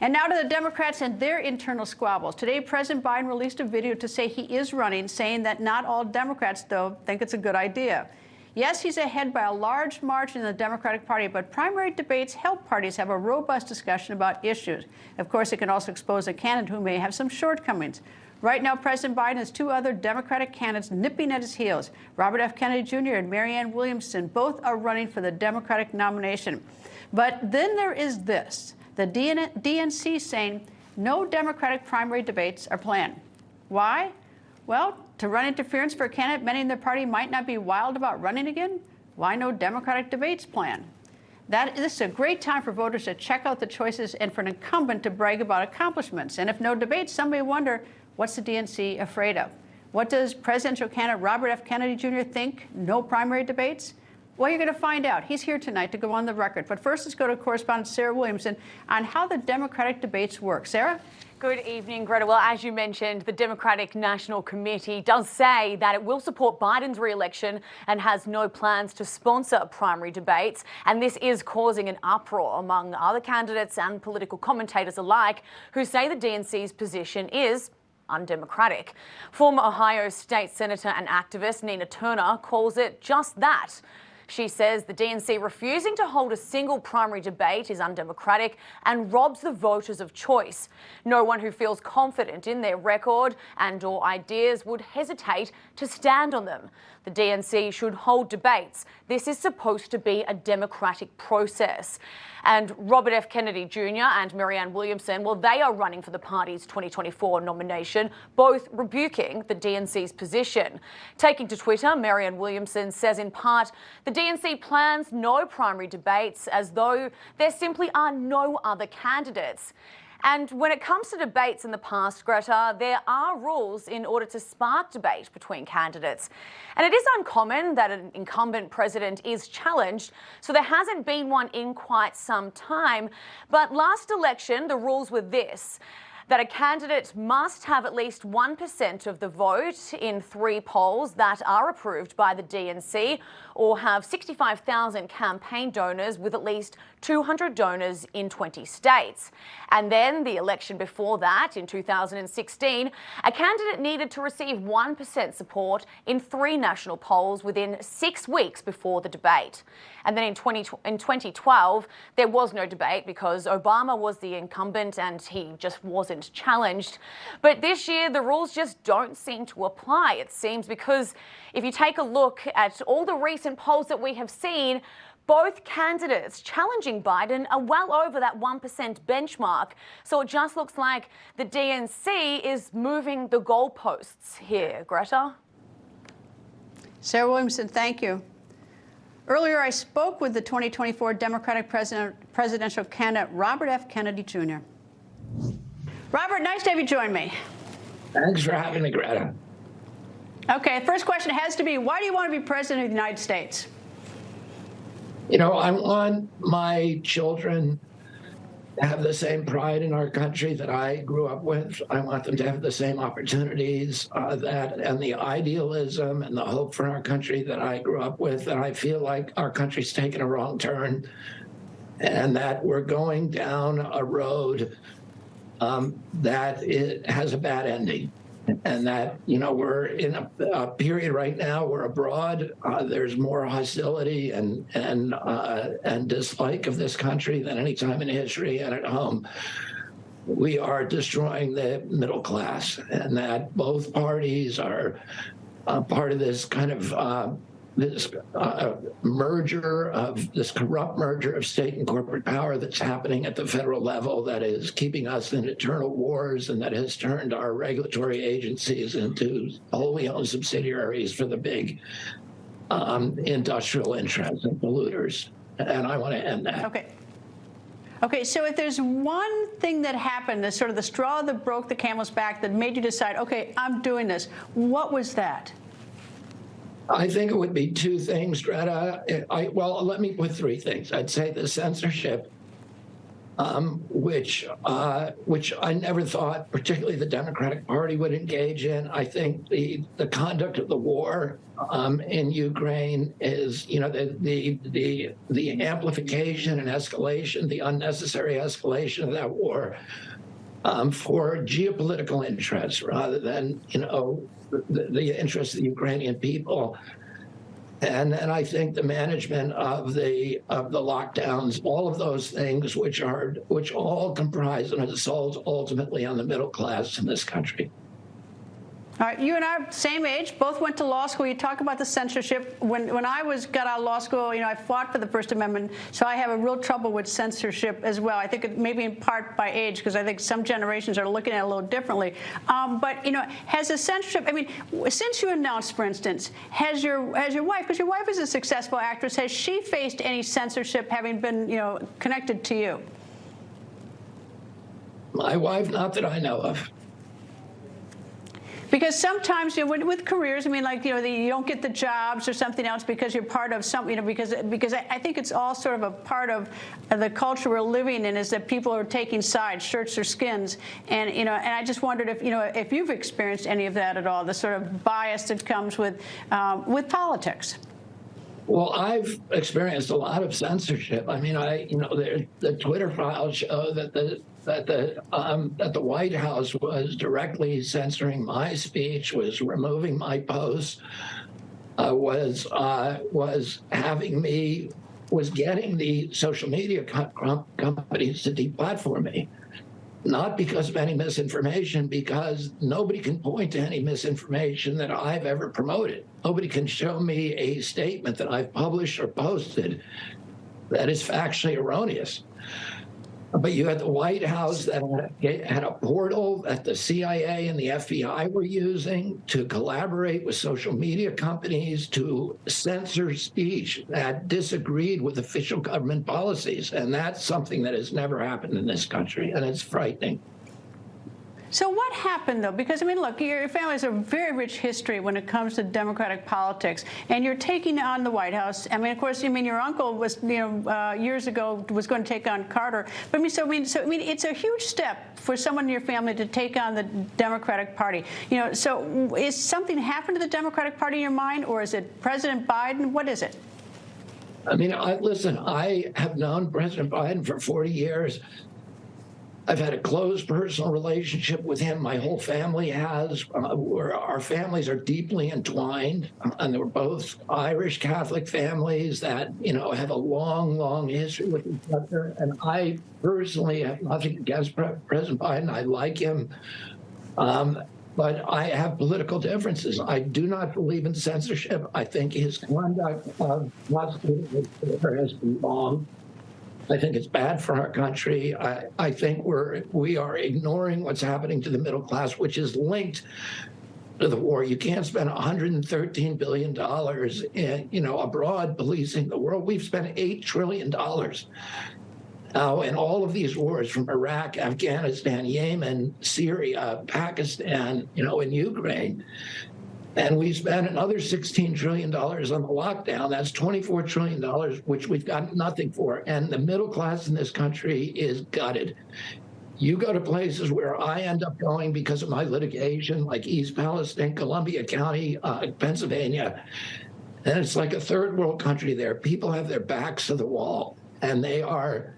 And now to the Democrats and their internal squabbles. Today, President Biden released a video to say he is running, saying that not all Democrats, though, think it's a good idea. Yes, he's ahead by a large margin in the Democratic Party, but primary debates help parties have a robust discussion about issues. Of course, it can also expose a candidate who may have some shortcomings. Right now, President Biden has two other Democratic candidates nipping at his heels. Robert F. Kennedy Jr. and Marianne Williamson both are running for the Democratic nomination. But then there is this. The DNC saying no Democratic primary debates are planned. Why? Well, to run interference for a candidate many in their party might not be wild about running again? Why no Democratic debates planned? This is a great time for voters to check out the choices and for an incumbent to brag about accomplishments. And if no debates, some may wonder, what's the DNC afraid of? What does presidential candidate Robert F. Kennedy Jr. think? No primary debates? Well, you're going to find out. He's here tonight to go on the record. But first, let's go to correspondent Sarah Williamson on how the Democratic debates work. Sarah? Good evening, Greta. Well, as you mentioned, the Democratic National Committee does say that it will support Biden's re-election and has no plans to sponsor primary debates. And this is causing an uproar among other candidates and political commentators alike who say the DNC's position is undemocratic. Former Ohio State Senator and activist Nina Turner calls it just that. She says the DNC refusing to hold a single primary debate is undemocratic and robs the voters of choice. No one who feels confident in their record and/or ideas would hesitate to stand on them. The DNC should hold debates. This is supposed to be a democratic process. And Robert F. Kennedy Jr. and Marianne Williamson, well, they are running for the party's 2024 nomination, both rebuking the DNC's position. Taking to Twitter, Marianne Williamson says in part, the DNC plans no primary debates as though there simply are no other candidates. And when it comes to debates in the past, Greta, there are rules in order to spark debate between candidates. And it is uncommon that an incumbent president is challenged, so there hasn't been one in quite some time. But last election, the rules were this: that a candidate must have at least 1% of the vote in 3 polls that are approved by the DNC, or have 65,000 campaign donors with at least 200 donors in 20 states. And then the election before that, in 2016, a candidate needed to receive 1% support in 3 national polls within 6 weeks before the debate. And then in 2012, there was no debate because Obama was the incumbent and he just wasn't challenged. But this year, the rules just don't seem to apply, it seems, because if you take a look at all the recent polls that we have seen, both candidates challenging Biden are well over that 1% benchmark. So it just looks like the DNC is moving the goalposts here. Greta? Sarah Williamson, thank you. Earlier, I spoke with the 2024 Democratic presidential candidate, Robert F. Kennedy Jr. Robert, nice to have you join me. Thanks for having me, Greta. Okay, first question has to be, why do you want to be president of the United States? You know, I want my children to have the same pride in our country that I grew up with. I want them to have the same opportunities and the idealism and the hope for our country that I grew up with. And I feel like our country's taken a wrong turn and that we're going down a road that it has a bad ending. And that, you know, we're in a period right now where abroad there's more hostility and dislike of this country than any time in history. And at home, we are destroying the middle class, and that both parties are part of this kind of this merger of this corrupt merger of state and corporate power that's happening at the federal level that is keeping us in eternal wars and that has turned our regulatory agencies into wholly owned subsidiaries for the big industrial interests and polluters. And I want to end that. Okay, so if there's one thing that happened, that's sort of the straw that broke the camel's back that made you decide, okay, I'm doing this, what was that? I think it would be 2 things, Greta. Well, let me put 3 things. I'd say the censorship which I never thought, particularly the Democratic Party, would engage in. I think the conduct of the war in Ukraine is, the amplification and escalation, the unnecessary escalation of that war for geopolitical interests rather than, the interests of the Ukrainian people. And I think the management of the lockdowns, all of those things, which all comprise an assault ultimately on the middle class in this country. All right, you and I are same age, both went to law school. You talk about the censorship. When I got out of law school, I fought for the First Amendment, so I have a real trouble with censorship as well. I think it may be in part by age, because I think some generations are looking at it a little differently. But has the censorship? I mean, since you announced, for instance, has your wife, because your wife is a successful actress, has she faced any censorship, having been connected to you? My wife, not that I know of. Because sometimes, with careers, you don't get the jobs or something else because you're part of something, because I think it's all sort of a part of the culture we're living in, is that people are taking sides, shirts or skins, and and I just wondered if you've experienced any of that at all, the sort of bias that comes with politics. Well, I've experienced a lot of censorship. I mean, the Twitter files show that the White House was directly censoring my speech, was removing my posts, was getting the social media companies to deplatform me. Not because of any misinformation, because nobody can point to any misinformation that I've ever promoted. Nobody can show me a statement that I've published or posted that is factually erroneous. But you had the White House that had a portal that the CIA and the FBI were using to collaborate with social media companies to censor speech that disagreed with official government policies. And that's something that has never happened in this country, and it's frightening. So what happened, though? Because, look, your family has a very rich history when it comes to Democratic politics, and you're taking on the White House. Of course, your uncle was, years ago, was going to take on Carter. But, it's a huge step for someone in your family to take on the Democratic Party. So is something happened to the Democratic Party in your mind, or is it President Biden? What is it? Listen, I have known President Biden for 40 years. I've had a close personal relationship with him. My whole family has. Our families are deeply entwined, and they're both Irish Catholic families that, have a long, long history with each other. And I personally have nothing against President Biden. I like him. But I have political differences. I do not believe in censorship. I think his conduct of prosecuting has been wrong. I think it's bad for our country. I think we are ignoring what's happening to the middle class, which is linked to the war. You can't spend $113 billion abroad policing the world. We've spent $8 trillion now in all of these wars, from Iraq, Afghanistan, Yemen, Syria, Pakistan, in Ukraine. And we spent another $16 trillion on the lockdown. That's $24 trillion, which we've got nothing for. And the middle class in this country is gutted. You go to places where I end up going because of my litigation, like East Palestine, Columbia County, Pennsylvania, and it's like a third world country there. People have their backs to the wall, and they are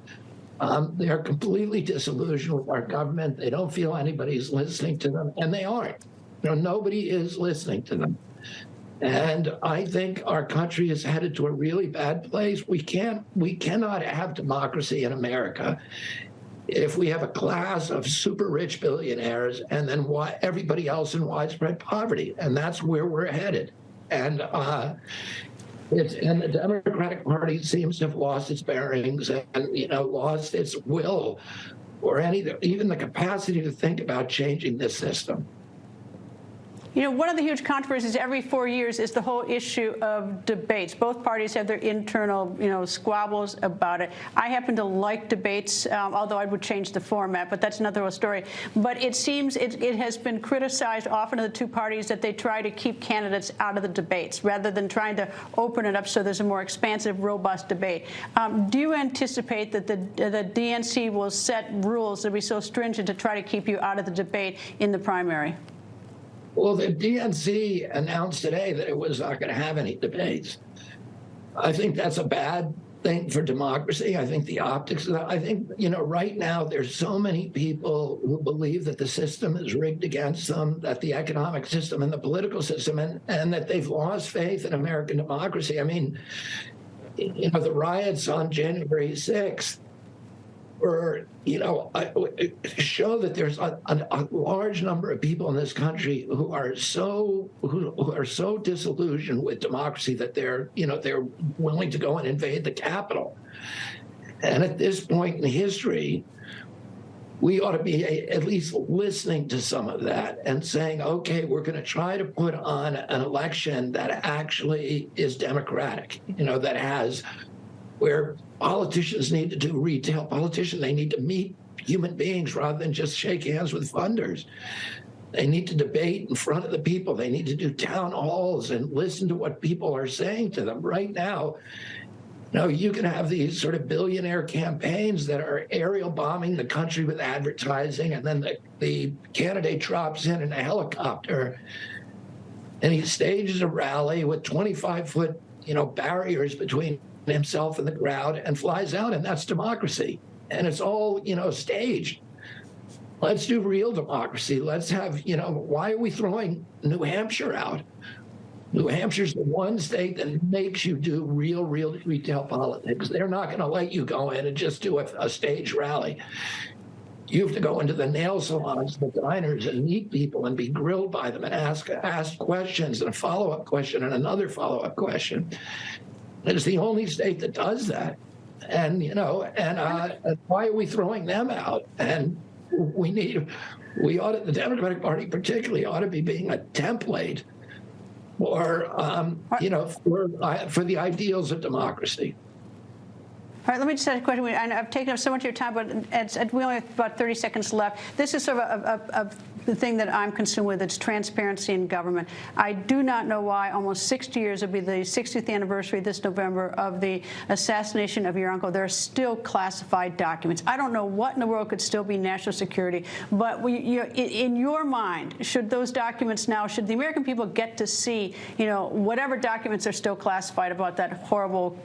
completely disillusioned with our government. They don't feel anybody's listening to them, and they aren't. Nobody is listening to them. And I think our country is headed to a really bad place. We cannot have democracy in America if we have a class of super rich billionaires and then everybody else in widespread poverty. And that's where we're headed. And the Democratic Party seems to have lost its bearings and lost its will or even the capacity to think about changing this system. You know, one of the huge controversies every 4 years is the whole issue of debates. Both parties have their internal, squabbles about it. I happen to like debates, although I would change the format, but that's another story. But it seems it has been criticized often of the two parties that they try to keep candidates out of the debates rather than trying to open it up so there's a more expansive, robust debate. Do you anticipate that the DNC will set rules that will be so stringent to try to keep you out of the debate in the primary? Well, the DNC announced today that it was not going to have any debates. I think that's a bad thing for democracy. I think the optics of that, I think, right now there's so many people who believe that the system is rigged against them, that the economic system and the political system, and that they've lost faith in American democracy. I mean, the riots on January 6th were, show that there's a large number of people in this country who are so disillusioned with democracy that they're willing to go and invade the Capitol. And at this point in history, we ought to be at least listening to some of that and saying, okay, we're going to try to put on an election that actually is democratic, that has where politicians need to do retail politician. They need to meet human beings rather than just shake hands with funders. They need to debate in front of the people. They need to do town halls and listen to what people are saying to them. Right now, you can have these sort of billionaire campaigns that are aerial bombing the country with advertising, and then the candidate drops in a helicopter and he stages a rally with 25-foot, barriers between himself and the crowd and flies out, and that's democracy. And it's all, staged. Let's do real democracy. Let's have, why are we throwing New Hampshire out? New Hampshire's the one state that makes you do real retail politics. They're not going to let you go in and just do a stage rally. You have to go into the nail salons, the diners, and meet people and be grilled by them and ask questions and a follow-up question and another follow-up question. It's the only state that does that. And, why are we throwing them out? And the Democratic Party particularly ought to be being a template for the ideals of democracy. All right, let me just ask a question. I've taken up so much of your time, but we only have about 30 seconds left. This is sort of the thing that I'm consumed with. It's transparency in government. I do not know why almost 60 years, it'll be the 60th anniversary this November of the assassination of your uncle. There are still classified documents. I don't know what in the world could still be national security, but in your mind, should those documents now, should the American people get to see, whatever documents are still classified about that horrible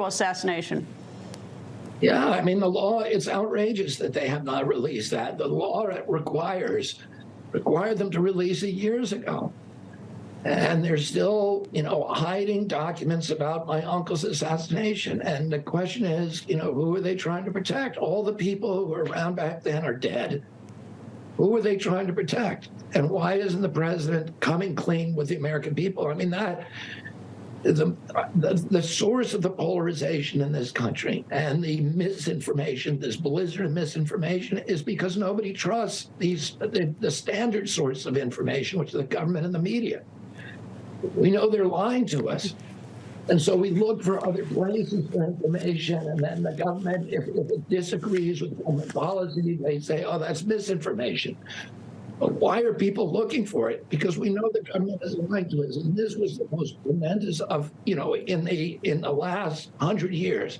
assassination? Yeah, I mean, the law, it's outrageous that they have not released that. The law required them to release it years ago. And they're still, hiding documents about my uncle's assassination. And the question is, who are they trying to protect? All the people who were around back then are dead. Who are they trying to protect? And why isn't the president coming clean with the American people? I mean, the source of the polarization in this country and the misinformation, this blizzard of misinformation, is because nobody trusts the standard source of information, which is the government and the media. We know they're lying to us. And so we look for other places for information, and then the government, if it disagrees with government policy, they say, oh, that's misinformation. But why are people looking for it? Because we know the government is lying to us. And this was the most tremendous of, in the last 100 years.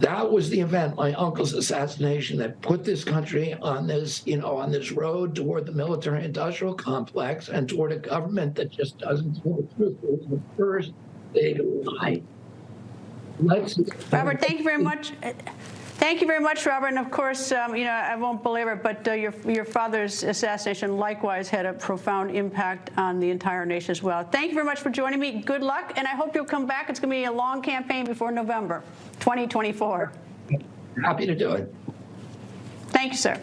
That was the event, my uncle's assassination, that put this country on this, on this road toward the military-industrial complex and toward a government that just doesn't tell the truth. It was the first big lie. Robert, thank you very much. Thank you very much, Robert. And of course, I won't belabor it, but your father's assassination likewise had a profound impact on the entire nation as well. Thank you very much for joining me. Good luck, and I hope you'll come back. It's going to be a long campaign before November 2024. Happy to do it. Thank you, sir.